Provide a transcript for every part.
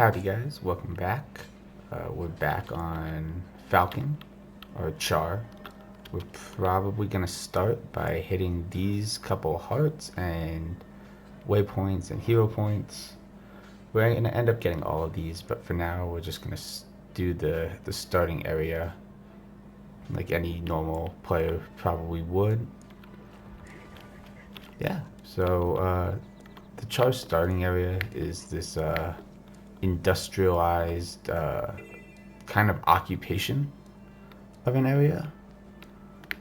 Howdy guys, welcome back. We're back on Falcon, or Char. We're probably going to start by hitting these couple hearts and waypoints and hero points. We're going to end up getting all of these, but for now we're just going to do the starting area like any normal player probably would. Yeah, so the Char starting area is this industrialized kind of occupation of an area,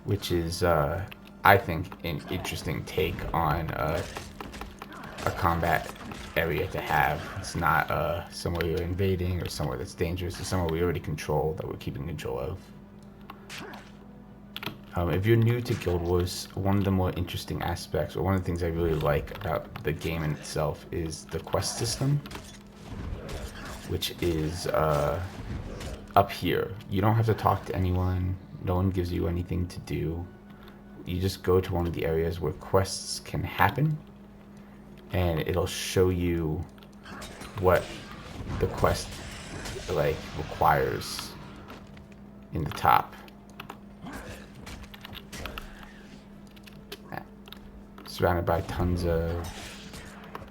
which is I think an interesting take on a combat area to have. It's not somewhere you're invading or somewhere that's dangerous. It's somewhere we already control, that we're keeping control of. If you're new to Guild Wars, one of the more interesting aspects, or one of the things I really like about the game in itself, is the quest system, which is up here. You don't have to talk to anyone. No one gives you anything to do. You just go to one of the areas where quests can happen, and it'll show you what the quest requires in the top. Surrounded by tons of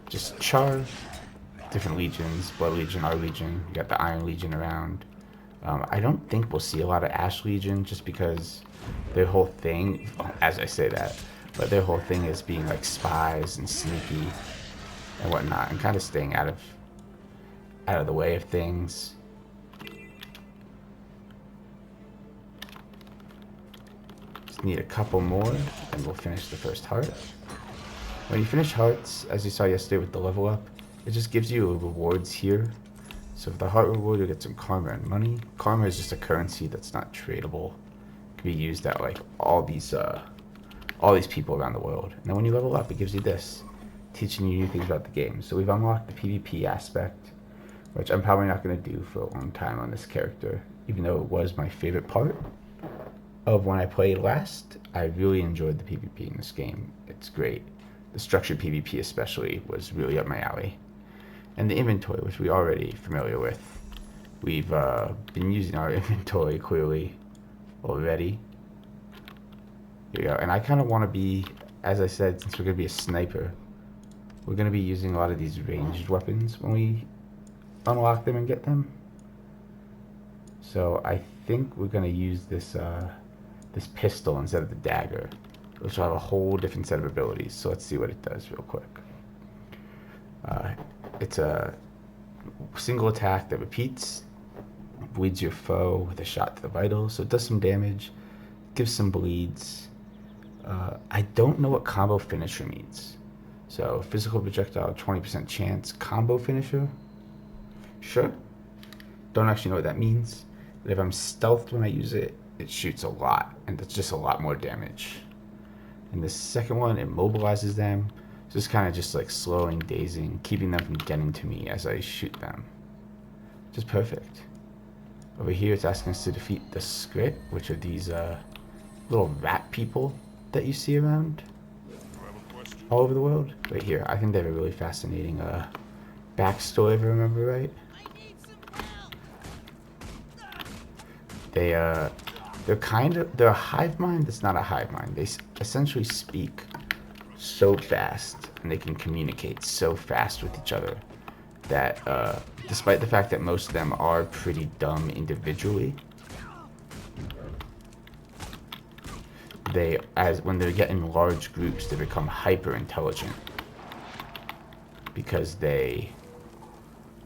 just Char, different legions, Blood Legion, our Legion. You got the Iron Legion around. I don't think we'll see a lot of Ash Legion, just because their whole thing, as I say that, but their whole thing is being like spies and sneaky and whatnot, and kind of staying out of the way of things. Just need a couple more, and we'll finish the first heart. When you finish hearts, as you saw yesterday with the level up, it just gives you rewards here. So for the heart reward, you'll get some karma and money. Karma is just a currency that's not tradable. It can be used at like all these people around the world. And then when you level up, it gives you this, teaching you new things about the game. So we've unlocked the PvP aspect, which I'm probably not going to do for a long time on this character, even though it was my favorite part of when I played last. I really enjoyed the PvP in this game. It's great. The structured PvP especially was really up my alley. And the inventory, which we're already familiar with. We've been using our inventory clearly already. Here we go. And I kind of want to be, as I said, since we're going to be a sniper, we're going to be using a lot of these ranged weapons when we unlock them and get them. So I think we're going to use this pistol instead of the dagger, which will have a whole different set of abilities. So let's see what it does real quick. It's a single attack that repeats, bleeds your foe with a shot to the vitals, so it does some damage, gives some bleeds. I don't know what combo finisher means. So physical projectile, 20% chance, combo finisher? Sure. Don't actually know what that means. But if I'm stealthed when I use it, it shoots a lot, and that's just a lot more damage. And the second one, it immobilizes them. Just kind of just like slowing, dazing, keeping them from getting to me as I shoot them. Just perfect. Over here, it's asking us to defeat the script, which are these little rat people that you see around all over the world. Right here, I think they have a really fascinating backstory, if I remember right. They're a hive mind that's not a hive mind. They essentially speak so fast, and they can communicate so fast with each other that despite the fact that most of them are pretty dumb individually, when they get in large groups, they become hyper intelligent because they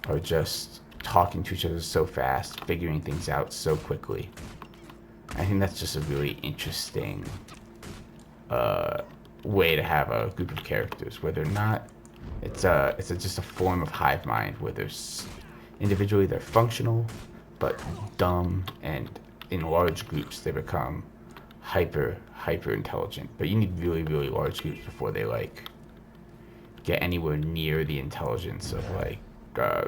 are just talking to each other so fast, figuring things out so quickly. I think that's just a really interesting way to have a group of characters where they're not. It's just a form of hive mind where there's individually they're functional, but dumb, and in large groups they become hyper intelligent. But you need really large groups before they get anywhere near the intelligence of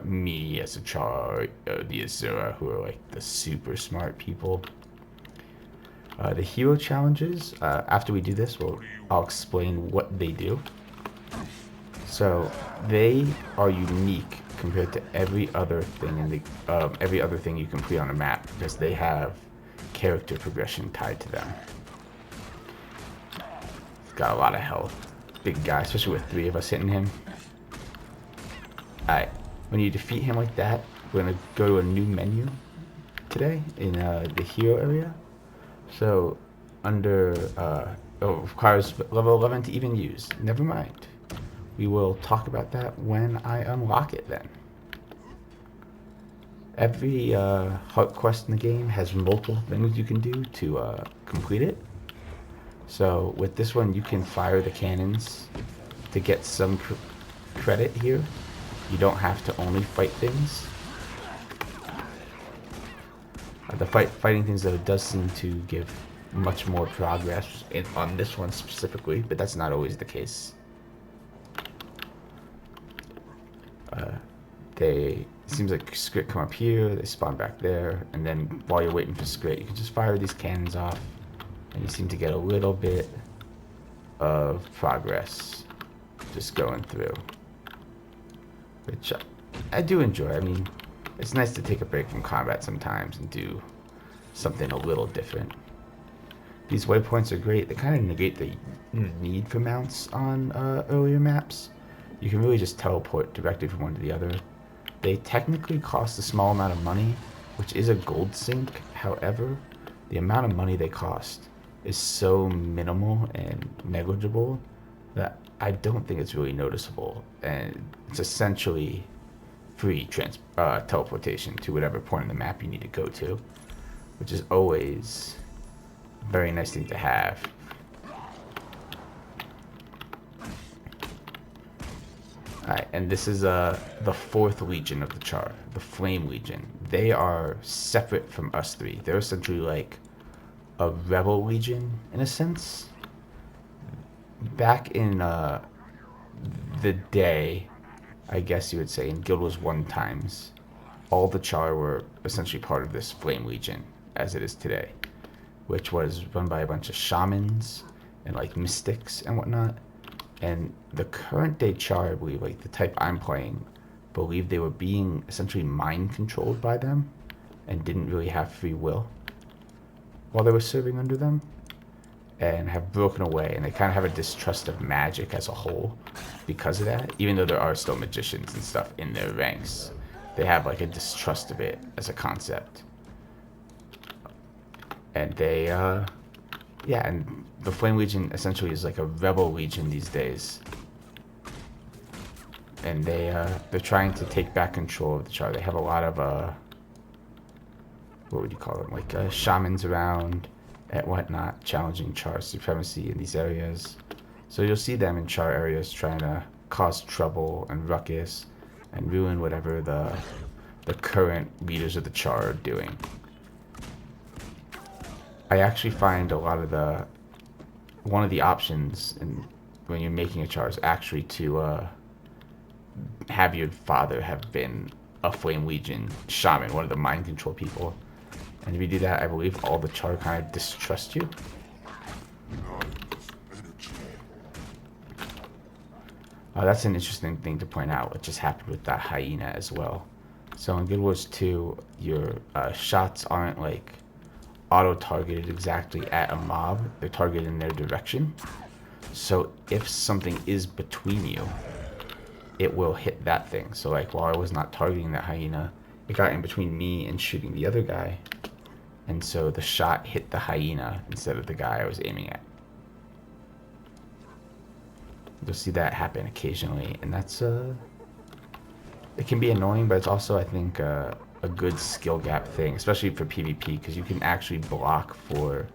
me as a Char, the Azura, who are the super smart people. The hero challenges, after we do this, I'll explain what they do. So they are unique compared to every other thing in the every other thing you complete on a map because they have character progression tied to them. He's got a lot of health, big guy, especially with 3 of us hitting him. Alright, when you defeat him like that, we're gonna go to a new menu today in the hero area. So under requires level 11 to even use. Never mind. We will talk about that when I unlock it then. Every heart quest in the game has multiple things you can do to complete it. So with this one, you can fire the cannons to get some credit here. You don't have to only fight things. The fighting things, though, does seem to give much more progress on this one specifically, but that's not always the case. It seems like Skrit come up here, they spawn back there, and then while you're waiting for Skrit, you can just fire these cannons off, and you seem to get a little bit of progress just going through, which I do enjoy. I mean, it's nice to take a break from combat sometimes and do something a little different. These waypoints are great. They kind of negate the need for mounts on earlier maps. You can really just teleport directly from one to the other. They technically cost a small amount of money, which is a gold sink. However, the amount of money they cost is so minimal and negligible that I don't think it's really noticeable. And it's essentially free teleportation to whatever point in the map you need to go to, which is always a very nice thing to have. Alright, and this is the 4th Legion of the Char, the Flame Legion. They are separate from us 3. They're essentially like a rebel legion, in a sense. Back in the day, I guess you would say, in Guildwars 1 times, all the Char were essentially part of this Flame Legion, as it is today, which was run by a bunch of shamans and like mystics and whatnot. And the current day Char, I believe, like the type I'm playing, believe they were being essentially mind controlled by them and didn't really have free will while they were serving under them, and have broken away, and they kind of have a distrust of magic as a whole because of that. Even though there are still magicians and stuff in their ranks, they have like a distrust of it as a concept. And they yeah, and the Flame Legion essentially is like a rebel legion these days, and they're trying to take back control of the Char. They have a lot of what would you call them, like shamans around and whatnot, challenging Char supremacy in these areas. So you'll see them in Char areas trying to cause trouble and ruckus and ruin whatever the current leaders of the Char are doing. I actually find a lot of one of the options when you're making a Char is actually to have your father have been a Flame Legion shaman, one of the mind control people. And if you do that, I believe all the Char kind of distrust you. That's an interesting thing to point out, what just happened with that hyena as well. So in Guildwars 2, your shots aren't like auto-targeted exactly at a mob, they're targeted in their direction. So if something is between you, it will hit that thing. So like while I was not targeting that hyena, it got in between me and shooting the other guy, and so the shot hit the hyena instead of the guy I was aiming at. You'll see that happen occasionally, and that's it can be annoying, but it's also, I think, a good skill gap thing, especially for PvP, because you can actually block for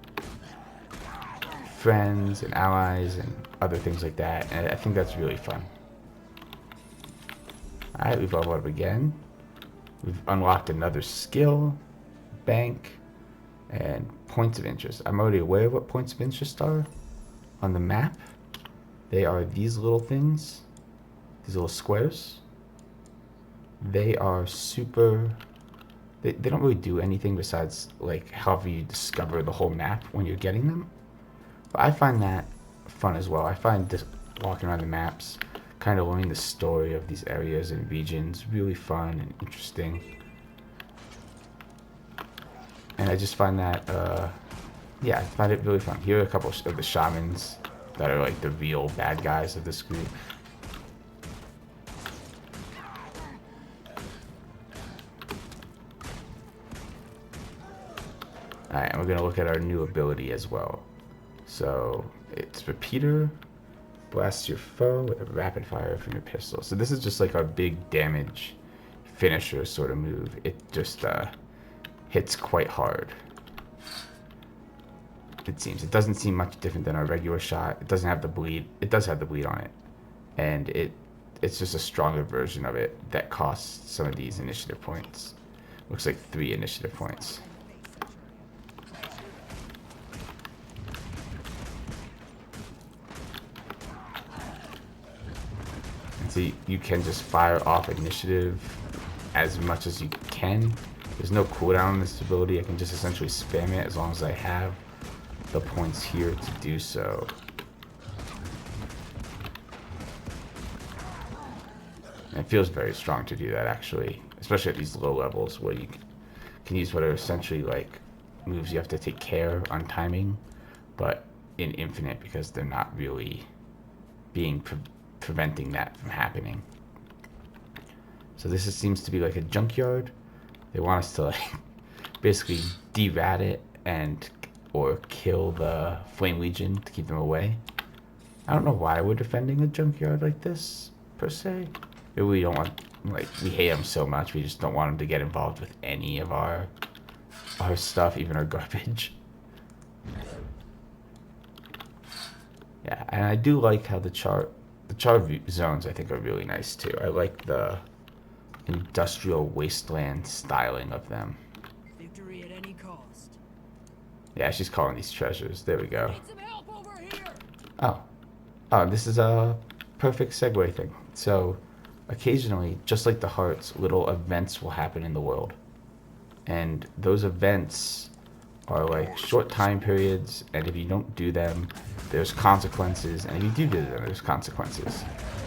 friends and allies and other things like that, and I think that's really fun. Alright, we've leveled up again. We've unlocked another skill, bank, and points of interest. I'm already aware of what points of interest are on the map. They are these little things, these little squares. They are super... They don't really do anything besides like help you discover the whole map when you're getting them. But I find that fun as well. I find just walking around the maps, kind of learning the story of these areas and regions. Really fun and interesting. And I just find that, yeah, I find it really fun. Here are a couple of the shamans that are like the real bad guys of this group. Alright, and we're going to look at our new ability as well. So, it's Repeater, blasts your foe with a rapid fire from your pistol. So this is just like our big damage finisher sort of move. It just hits quite hard. It seems. It doesn't seem much different than our regular shot. It doesn't have the bleed. It does have the bleed on it. And it's just a stronger version of it that costs some of these initiative points. Looks like 3 initiative points. So you can just fire off initiative as much as you can. There's no cooldown on this ability. I can just essentially spam it as long as I have the points here to do so. And it feels very strong to do that, actually, especially at these low levels where you can use what are essentially like moves you have to take care on timing, but in infinite because they're not really being preventing that from happening. So this seems to be like a junkyard. They want us to like basically derat it and or kill the Flame Legion to keep them away. I don't know why we're defending a junkyard like this per se. Maybe we don't want, like, we hate them so much we just don't want them to get involved with any of our stuff, even our garbage. Yeah, and I do like how the char zones I think are really nice too. I like the industrial wasteland styling of them. Victory at any cost. Yeah, she's calling these treasures. There we go. Need some help over here. Oh, this is a perfect segue thing. So, occasionally, just like the hearts, little events will happen in the world. And those events are like short time periods, and if you don't do them, there's consequences, and if you do them, there's consequences.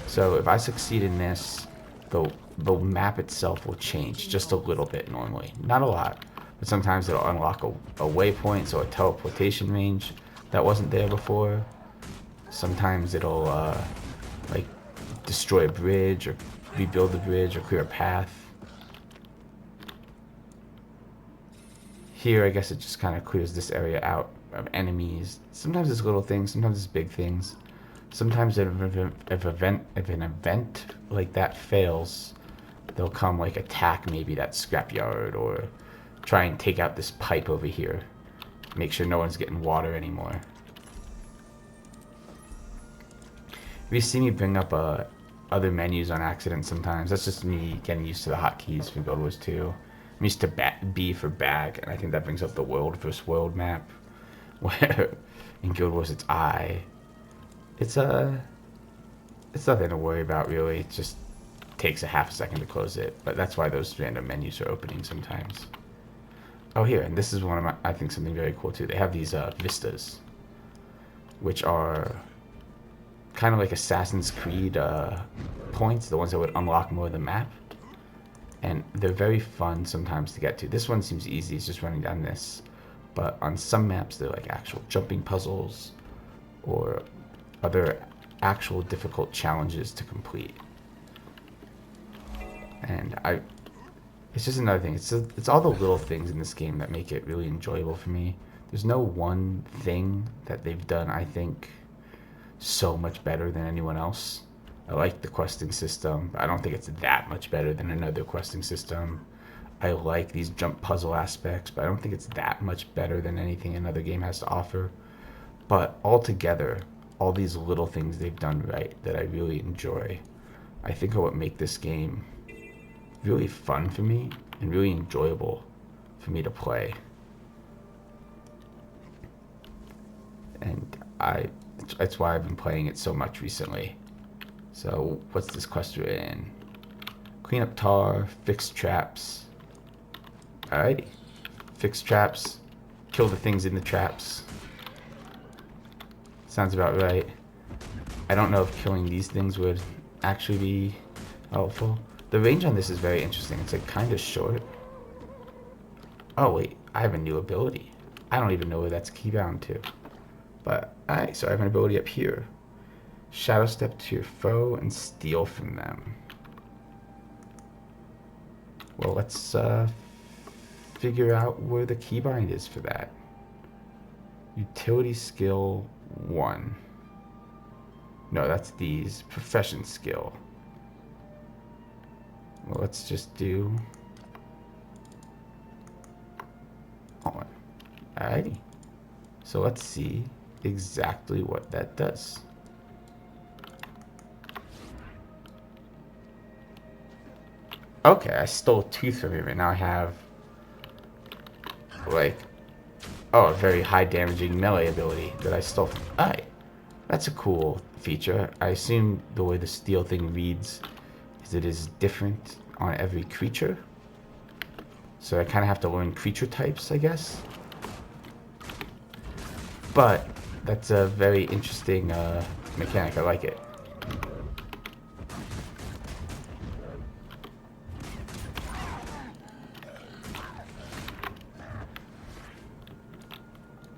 So if I succeed in this, the map itself will change just a little bit normally. Not a lot, but sometimes it'll unlock a waypoint, so a teleportation range that wasn't there before. Sometimes it'll like destroy a bridge or rebuild the bridge or clear a path. Here, I guess it just kind of clears this area out of enemies. Sometimes it's little things, sometimes it's big things. Sometimes if an event like that fails, they'll come like attack maybe that scrapyard or try and take out this pipe over here. Make sure no one's getting water anymore. If you see me bring up other menus on accident sometimes, that's just me getting used to the hotkeys from Guildwars 2. I'm used to B for bag, and I think that brings up the world versus world map, where in Guild Wars it's I. It's nothing to worry about really. It just takes a half a second to close it, but that's why those random menus are opening sometimes. Oh, here, and this is one of my, I think something very cool too. They have these vistas, which are kind of like Assassin's Creed points, the ones that would unlock more of the map. And they're very fun sometimes to get to. This one seems easy, it's just running down this. But on some maps, they're like actual jumping puzzles or other actual difficult challenges to complete. And it's just another thing. It's all the little things in this game that make it really enjoyable for me. There's no one thing that they've done, I think, so much better than anyone else. I like the questing system, but I don't think it's that much better than another questing system. I like these jump puzzle aspects, but I don't think it's that much better than anything another game has to offer. But altogether, all these little things they've done right that I really enjoy, I think are what make this game really fun for me and really enjoyable for me to play. And that's why I've been playing it so much recently. So, what's this quest we're in? Clean up tar, fix traps. Alrighty. Fix traps. Kill the things in the traps. Sounds about right. I don't know if killing these things would actually be helpful. The range on this is very interesting. It's like kind of short. Oh wait, I have a new ability. I don't even know where that's keybound to. But alright, so I have an ability up here. Shadow step to your foe and steal from them. Well, let's figure out where the keybind is for that. Utility skill 1. No, that's these. Profession skill. Well, let's just do... on. Alrighty. So let's see exactly what that does. Okay, I stole a tooth from him and now I have like, oh, a very high damaging melee ability that I stole from. Alright, that's a cool feature. I assume the way the steel thing reads is it is different on every creature. So I kind of have to learn creature types, I guess. But that's a very interesting mechanic. I like it.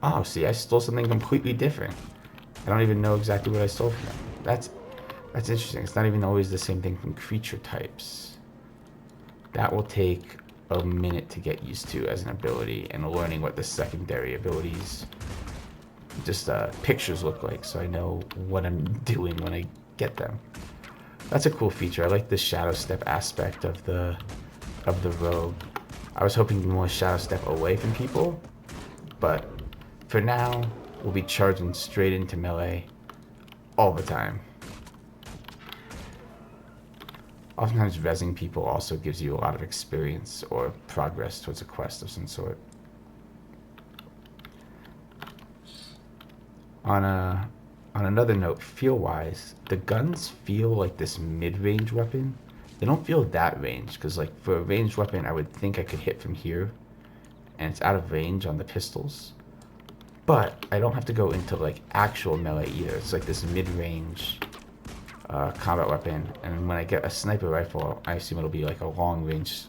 Oh, see, I stole something completely different. I don't even know exactly what I stole from them. That's interesting. It's not even always the same thing from creature types. That will take a minute to get used to as an ability and learning what the secondary abilities, just pictures look like, so I know what I'm doing when I get them. That's a cool feature. I like the shadow step aspect of the rogue. I was hoping more shadow step away from people, but for now, we'll be charging straight into melee all the time. Oftentimes, rezzing people also gives you a lot of experience or progress towards a quest of some sort. On another note, feel-wise, the guns feel like this mid-range weapon. They don't feel that range, because like for a ranged weapon, I would think I could hit from here, and it's out of range on the pistols. But I don't have to go into like actual melee either. It's like this mid-range combat weapon, and when I get a sniper rifle, I assume it'll be like a long-range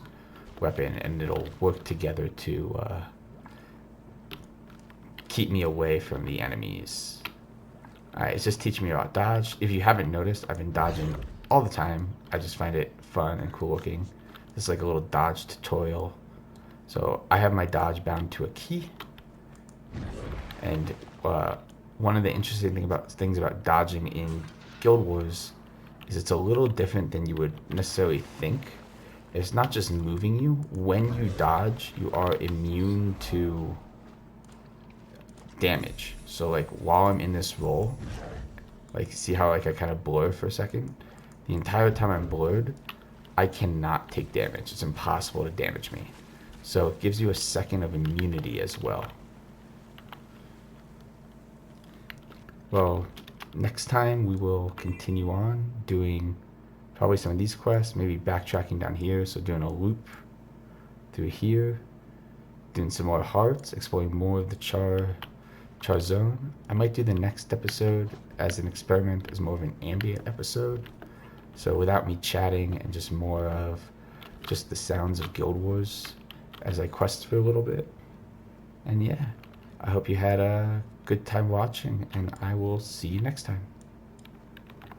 weapon, and it'll work together to keep me away from the enemies. Alright, it's just teaching me about dodge. If you haven't noticed, I've been dodging all the time. I just find it fun and cool looking. This is like a little dodge tutorial. So I have my dodge bound to a key. And one of the interesting things about dodging in Guildwars is it's a little different than you would necessarily think. It's not just moving you. When you dodge, you are immune to damage. So like while I'm in this role, like see how like I kind of blur for a second? The entire time I'm blurred, I cannot take damage. It's impossible to damage me. So it gives you a second of immunity as well. Well, next time we will continue on doing probably some of these quests, maybe backtracking down here, so doing a loop through here, doing some more hearts, exploring more of the Char zone. I might do the next episode as an experiment, as more of an ambient episode, so without me chatting and just more of just the sounds of Guild Wars as I quest for a little bit. And yeah, I hope you had a good time watching, and I will see you next time.